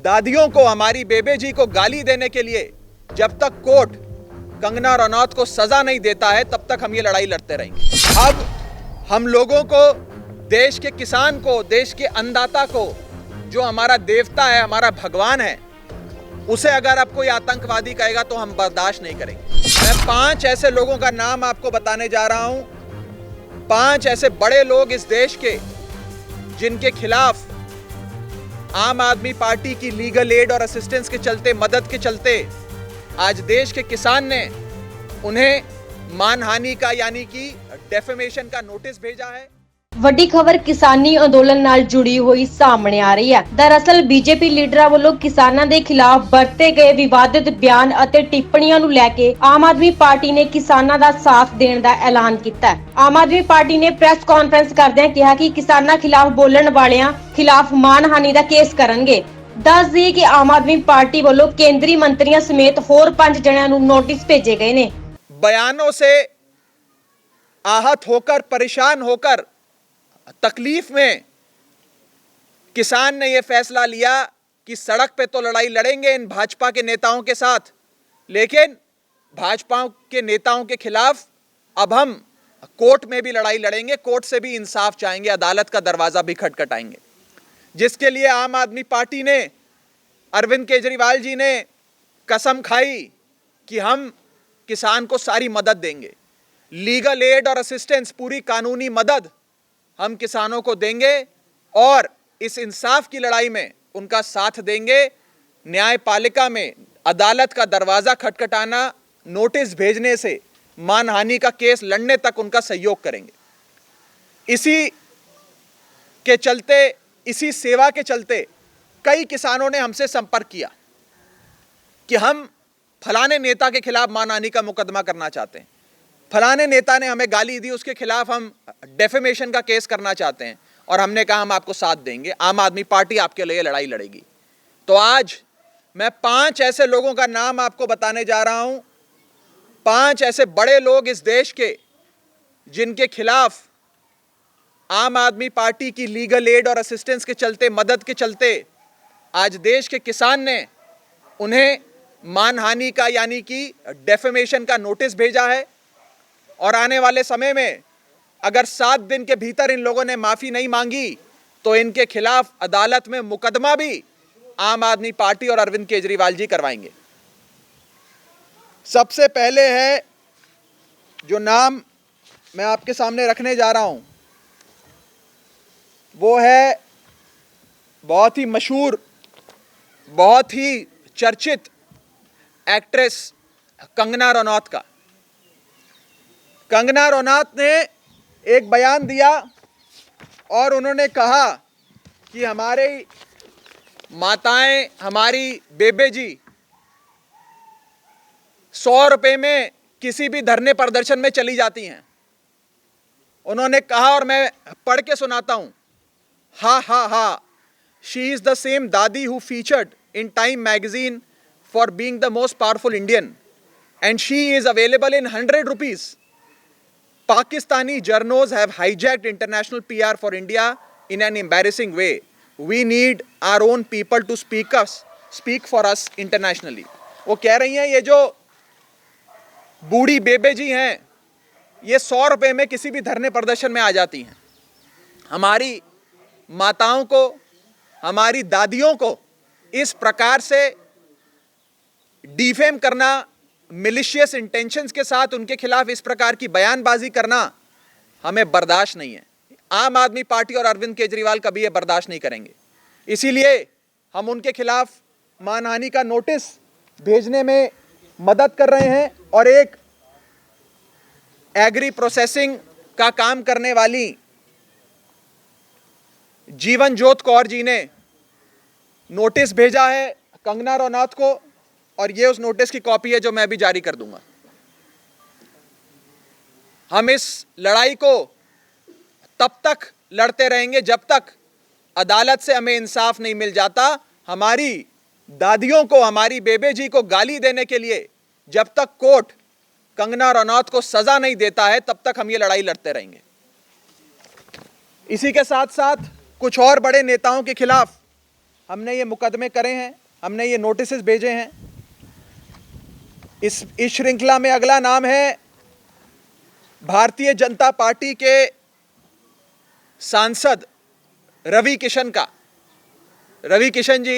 दादियों को, हमारी बेबे जी को गाली देने के लिए जब तक कोर्ट कंगना रनौत को सजा नहीं देता है तब तक हम ये लड़ाई लड़ते रहेंगे। अब हम लोगों को, देश के किसान को, देश के अन्नदाता को, जो हमारा देवता है, हमारा भगवान है, उसे अगर अब कोई आतंकवादी कहेगा तो हम बर्दाश्त नहीं करेंगे। मैं 5 ऐसे लोगों का नाम आपको बताने जा रहा हूं, 5 ऐसे बड़े लोग इस देश के जिनके खिलाफ आम आदमी पार्टी की लीगल एड और असिस्टेंस के चलते, मदद के चलते आज देश के किसान ने उन्हें मानहानि का यानी कि डेफेमेशन का नोटिस भेजा है। ਵੱਡੀ ਖਬਰ ਕਿਸਾਨੀ ਅੰਦੋਲਨ ਨਾਲ ਜੁੜੀ ਹੋਈ ਸਾਹਮਣੇ ਆ ਰਹੀ ਹੈ। ਦਰਅਸਲ ਬੀਜੇਪੀ ਲੀਡਰਾਂ ਵੱਲੋਂ ਕਿਸਾਨਾਂ ਦੇ ਖਿਲਾਫ ਵਰਤੇ ਗਏ ਵਿਵਾਦਿਤ ਬਿਆਨ ਅਤੇ ਟਿੱਪਣੀਆਂ ਨੂੰ ਲੈ ਕੇ ਆਮ ਆਦਮੀ ਪਾਰਟੀ ਨੇ ਕਿਸਾਨਾਂ ਦਾ ਸਾਥ ਦੇਣ ਦਾ ਐਲਾਨ ਕੀਤਾ ਹੈ। ਆਮ ਆਦਮੀ ਪਾਰਟੀ ਨੇ ਪ੍ਰੈਸ ਕਾਨਫਰੰਸ ਕਰਦਿਆਂ ਕਿਹਾ ਕਿ ਕਿਸਾਨਾਂ ਖਿਲਾਫ ਬੋਲਣ ਵਾਲਿਆਂ ਖਿਲਾਫ ਮਾਨਹਾਨੀ ਦਾ ਕੇਸ ਕਰਨਗੇ। ਦੱਸ ਦਈਏ ਕਿ ਆਮ ਆਦਮੀ ਪਾर्टी ਵੱਲੋਂ ਕੇਂਦਰੀ ਮੰਤਰੀਆਂ ਸਮੇਤ ਹੋਰ 5 ਜਣਿਆਂ ਨੂੰ ਨੋਟਿਸ ਭੇजे गए ਨੇ। बयानों से आहत होकर, परेशान होकर, तकलीफ में किसान ने यह फैसला लिया कि सड़क पे तो लड़ाई लड़ेंगे इन भाजपा के नेताओं के साथ, लेकिन भाजपा के नेताओं के खिलाफ अब हम कोर्ट में भी लड़ाई लड़ेंगे, कोर्ट से भी इंसाफ चाहेंगे, अदालत का दरवाजा भी खटखटाएंगे। जिसके लिए आम आदमी पार्टी ने, अरविंद केजरीवाल जी ने कसम खाई कि हम किसान को सारी मदद देंगे, लीगल एड और असिस्टेंस, पूरी कानूनी मदद हम किसानों को देंगे और इस इंसाफ की लड़ाई में उनका साथ देंगे। न्यायपालिका में अदालत का दरवाजा खटखटाना, नोटिस भेजने से मानहानि का केस लड़ने तक उनका सहयोग करेंगे। इसी के चलते, इसी सेवा के चलते कई किसानों ने हमसे संपर्क किया कि हम फलाने नेता के खिलाफ मानहानि का मुकदमा करना चाहते हैं, फलाने नेता ने हमें गाली दी, उसके खिलाफ हम डेफेमेशन का केस करना चाहते हैं। और हमने कहा हम आपको साथ देंगे, आम आदमी पार्टी आपके लिए लड़ाई लड़ेगी। तो आज मैं 5 ऐसे लोगों का नाम आपको बताने जा रहा हूं, 5 ऐसे बड़े लोग इस देश के जिनके खिलाफ आम आदमी पार्टी की लीगल एड और असिस्टेंस के चलते, मदद के चलते आज देश के किसान ने उन्हें मानहानि का यानी कि डेफेमेशन का नोटिस भेजा है। और आने वाले समय में अगर 7 दिन के भीतर इन लोगों ने माफी नहीं मांगी तो इनके खिलाफ अदालत में मुकदमा भी आम आदमी पार्टी और अरविंद केजरीवाल जी करवाएंगे। सबसे पहले है जो नाम मैं आपके सामने रखने जा रहा हूं, वो है बहुत ही मशहूर, बहुत ही चर्चित एक्ट्रेस कंगना रनौत का। कंगना रनौत ने एक बयान दिया और उन्होंने कहा कि हमारी माताएं, हमारी बेबे जी 100 रुपए में किसी भी धरने प्रदर्शन में चली जाती हैं। उन्होंने कहा और मैं पढ़ के सुनाता हूं, हा हा हा, शी इज द सेम दादी who featured in time magazine for being the most powerful Indian and she is available in 100 rupees. Pakistani journos have hijacked international PR for India in an embarrassing way. We need our own people to speak for us internationally. वो कह रही हैं ये जो बूढ़ी बेबे जी हैं ये 100 रुपए में किसी भी धरने प्रदर्शन में आ जाती हैं। हमारी माताओं को, हमारी दादियों को इस प्रकार से डिफेम करना, मिलिशियस इंटेंशंस के साथ उनके खिलाफ इस प्रकार की बयानबाजी करना हमें बर्दाश्त नहीं है। आम आदमी पार्टी और अरविंद केजरीवाल कभी ये बर्दाश्त नहीं करेंगे। इसीलिए हम उनके खिलाफ मानहानि का नोटिस भेजने में मदद कर रहे हैं। और एक एग्री प्रोसेसिंग का काम करने वाली जीवन ज्योत कौर जी ने नोटिस भेजा है कंगना रनौत को और ये उस नोटिस की कॉपी है जो मैं भी जारी कर दूंगा। हम इस लड़ाई को तब तक लड़ते रहेंगे जब तक अदालत से हमें इंसाफ नहीं मिल जाता। हमारी दादियों को, हमारी बेबे जी को गाली देने के लिए जब तक कोर्ट कंगना रनौत को सजा नहीं देता है तब तक हम ये लड़ाई लड़ते रहेंगे। इसी के साथ साथ कुछ और बड़े नेताओं के खिलाफ हमने ये मुकदमे करे हैं, हमने ये नोटिस भेजे हैं। इस श्रृंखला में अगला नाम है भारतीय जनता पार्टी के सांसद रवि किशन का। रवि किशन जी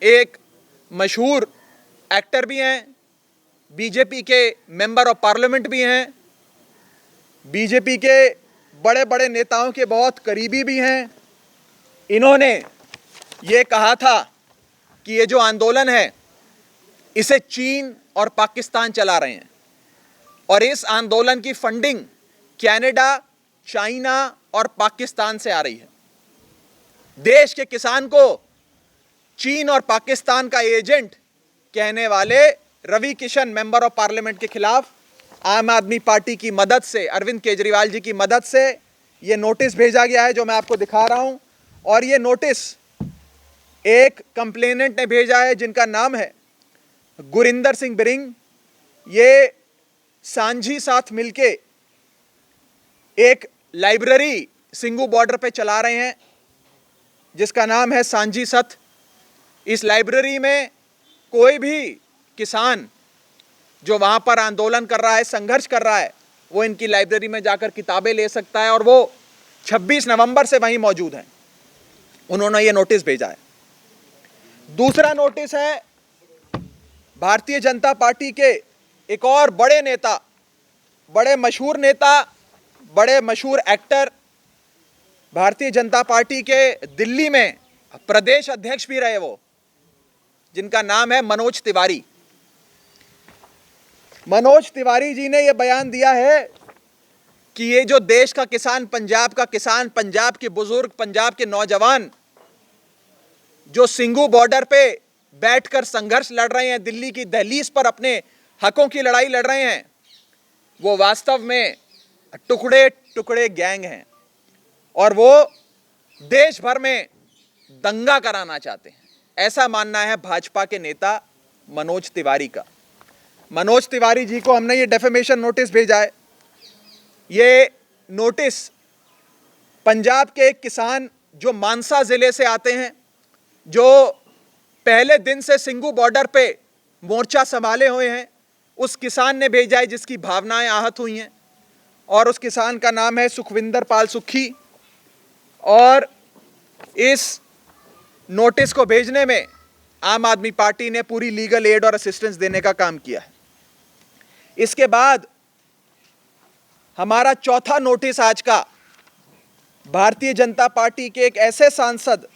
एक मशहूर एक्टर भी हैं, बीजेपी के मेंबर ऑफ पार्लियामेंट भी हैं, बीजेपी के बड़े बड़े नेताओं के बहुत करीबी भी हैं। इन्होंने ये कहा था कि ये जो आंदोलन है इसे चीन और पाकिस्तान चला रहे हैं और इस आंदोलन की फंडिंग कनाडा, चाइना और पाकिस्तान से आ रही है। देश के किसान को चीन और पाकिस्तान का एजेंट कहने वाले Ravi Kishan member of parliament के खिलाफ आम आदमी पार्टी की मदद से, अरविंद केजरीवाल जी की मदद से ये नोटिस भेजा गया है जो मैं आपको दिखा रहा हूं। और ये नोटिस एक कंप्लेनेंट ने भेजा है जिनका नाम है गुरिंदर सिंह बिरिंग। ये सांझी साथ मिलके एक लाइब्रेरी सिंगू बॉर्डर पे चला रहे हैं जिसका नाम है सांझी सत। इस लाइब्रेरी में कोई भी किसान जो वहां पर आंदोलन कर रहा है, संघर्ष कर रहा है, वो इनकी लाइब्रेरी में जाकर किताबें ले सकता है और वो 26 नवंबर से वहीं मौजूद हैं। उन्होंने ये नोटिस भेजा है। दूसरा नोटिस है भारतीय जनता पार्टी के एक और बड़े नेता, बड़े मशहूर नेता, बड़े मशहूर एक्टर, भारतीय जनता पार्टी के दिल्ली में प्रदेश अध्यक्ष भी रहे वो, जिनका नाम है मनोज तिवारी। मनोज तिवारी जी ने यह बयान दिया है कि ये जो देश का किसान, पंजाब का किसान, पंजाब के बुजुर्ग, पंजाब के नौजवान जो सिंगू बॉर्डर पे बैठकर संघर्ष लड़ रहे हैं, दिल्ली की दहलीज पर अपने हकों की लड़ाई लड़ रहे हैं, वो वास्तव में टुकड़े टुकड़े गैंग हैं और वो देश भर में दंगा कराना चाहते हैं। ऐसा मानना है भाजपा के नेता मनोज तिवारी का। मनोज तिवारी जी को हमने ये डेफेमेशन नोटिस भेजा है। ये नोटिस पंजाब के एक किसान जो मानसा जिले से आते हैं, जो पहले दिन से सिंगू बॉर्डर पे मोर्चा संभाले हुए हैं, उस किसान ने भेजा है जिसकी भावनाएं आहत हुई हैं। और उस किसान का नाम है सुखविंदर पाल सुक्खी। और इस नोटिस को भेजने में आम आदमी पार्टी ने पूरी लीगल एड और असिस्टेंस देने का काम किया है। इसके बाद हमारा चौथा नोटिस आज का भारतीय जनता पार्टी के एक ऐसे सांसद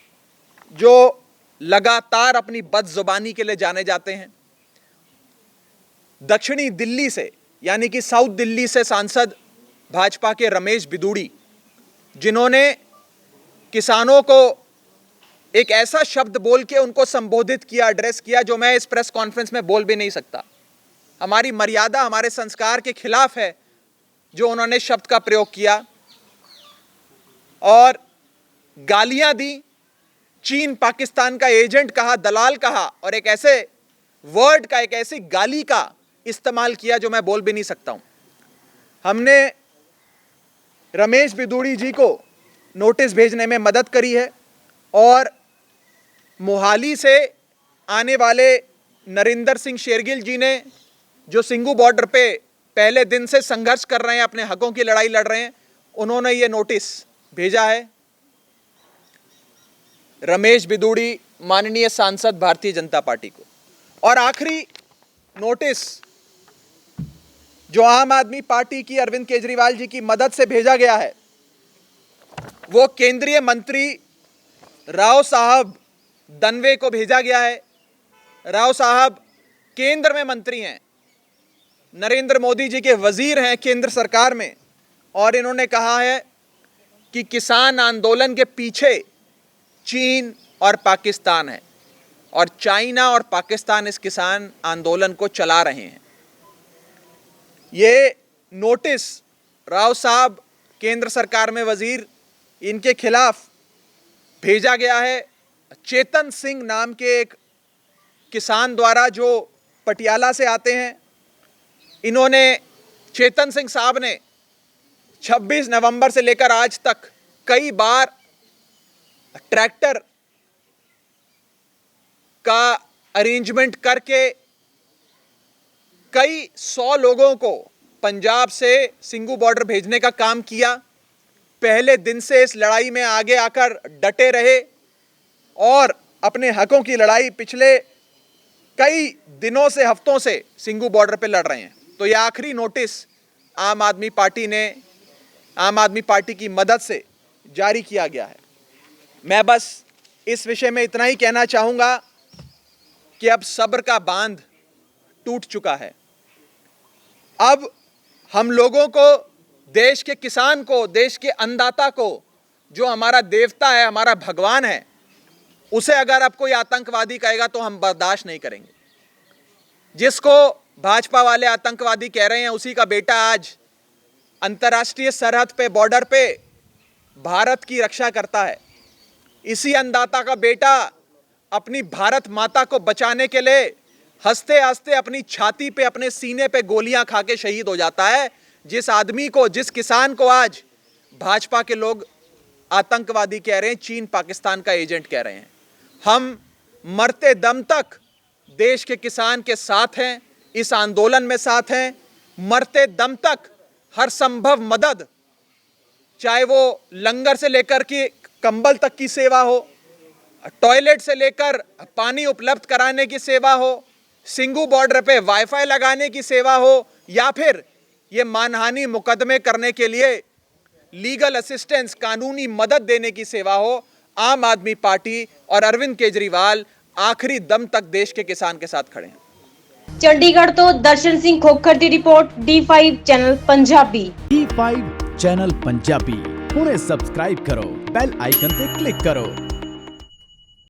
जो लगातार अपनी बदजुबानी के लिए जाने जाते हैं, दक्षिणी दिल्ली से यानी कि साउथ दिल्ली से सांसद भाजपा के रमेश बिदूड़ी, जिन्होंने किसानों को एक ऐसा शब्द बोल के उनको संबोधित किया, एड्रेस किया, जो मैं इस प्रेस कॉन्फ्रेंस में बोल भी नहीं सकता। हमारी मर्यादा, हमारे संस्कार के खिलाफ है जो उन्होंने शब्द का प्रयोग किया और गालियां दी, चीन पाकिस्तान का एजेंट कहा, दलाल कहा और एक ऐसे वर्ड का, एक ऐसी गाली का इस्तेमाल किया जो मैं बोल भी नहीं सकता हूं। हमने रमेश बिदूड़ी जी को नोटिस भेजने में मदद करी है और मोहाली से आने वाले नरेंद्र सिंह शेरगिल जी ने, जो सिंगू बॉर्डर पे पहले दिन से संघर्ष कर रहे हैं, अपने हकों की लड़ाई लड़ रहे हैं, उन्होंने ये नोटिस भेजा है। रमेश बिदूड़ी माननीय सांसद भारतीय जनता पार्टी को। और आखिरी नोटिस जो आम आदमी पार्टी की अरविंद केजरीवाल जी की मदद से भेजा गया है, वो केंद्रीय मंत्री राव साहब दनवे को भेजा गया है। राव साहब केंद्र में मंत्री हैं, नरेंद्र मोदी जी के वजीर हैं केंद्र सरकार में, और इन्होंने कहा है कि किसान आंदोलन के पीछे चीन और पाकिस्तान है और चाइना और पाकिस्तान इस किसान आंदोलन को चला रहे हैं। ये नोटिस राव साहब केंद्र सरकार में वजीर, इनके खिलाफ भेजा गया है चेतन सिंह नाम के एक किसान द्वारा जो पटियाला से आते हैं। इन्होंने, चेतन सिंह साहब ने 26 नवंबर से लेकर आज तक कई बार ट्रैक्टर का अरेंजमेंट करके कई 100 लोगों को पंजाब से सिंघू बॉर्डर भेजने का काम किया। पहले दिन से इस लड़ाई में आगे आकर डटे रहे और अपने हकों की लड़ाई पिछले कई दिनों से, हफ्तों से सिंघू बॉर्डर पे लड़ रहे हैं। तो यह आखिरी नोटिस आम आदमी पार्टी की मदद से जारी किया गया है। मैं बस इस विषय में इतना ही कहना चाहूंगा कि अब सब्र का बांध टूट चुका है। अब हम लोगों को, देश के किसान को, देश के अन्नदाता को, जो हमारा देवता है, हमारा भगवान है, उसे अगर अब कोई आतंकवादी कहेगा तो हम बर्दाश्त नहीं करेंगे। जिसको भाजपा वाले आतंकवादी कह रहे हैं, उसी का बेटा आज अंतर्राष्ट्रीय सरहद पे, बॉर्डर पे भारत की रक्षा करता है। इसी अन्नदाता का बेटा अपनी भारत माता को बचाने के लिए हंसते हंसते अपनी छाती पे, अपने सीने पे गोलियां खा के शहीद हो जाता है। जिस आदमी को, जिस किसान को आज भाजपा के लोग आतंकवादी कह रहे हैं, चीन पाकिस्तान का एजेंट कह रहे हैं, हम मरते दम तक देश के किसान के साथ हैं, इस आंदोलन में साथ हैं। मरते दम तक हर संभव मदद, चाहे वो लंगर से लेकर के कंबल तक की सेवा हो, टॉयलेट से लेकर पानी उपलब्ध कराने की सेवा हो, सिंघू बॉर्डर पे वाईफाई लगाने की सेवा हो, या फिर ये मानहानि मुकदमे करने के लिए लीगल असिस्टेंस, कानूनी मदद देने की सेवा हो, आम आदमी पार्टी और अरविंद केजरीवाल आखिरी दम तक देश के किसान के साथ खड़े हैं। चंडीगढ़ तो दर्शन सिंह खोखर की report, D5 channel Punjabi. D5 channel Punjabi हुणे सब्सक्राइब करो, बेल आइकन पे क्लिक करो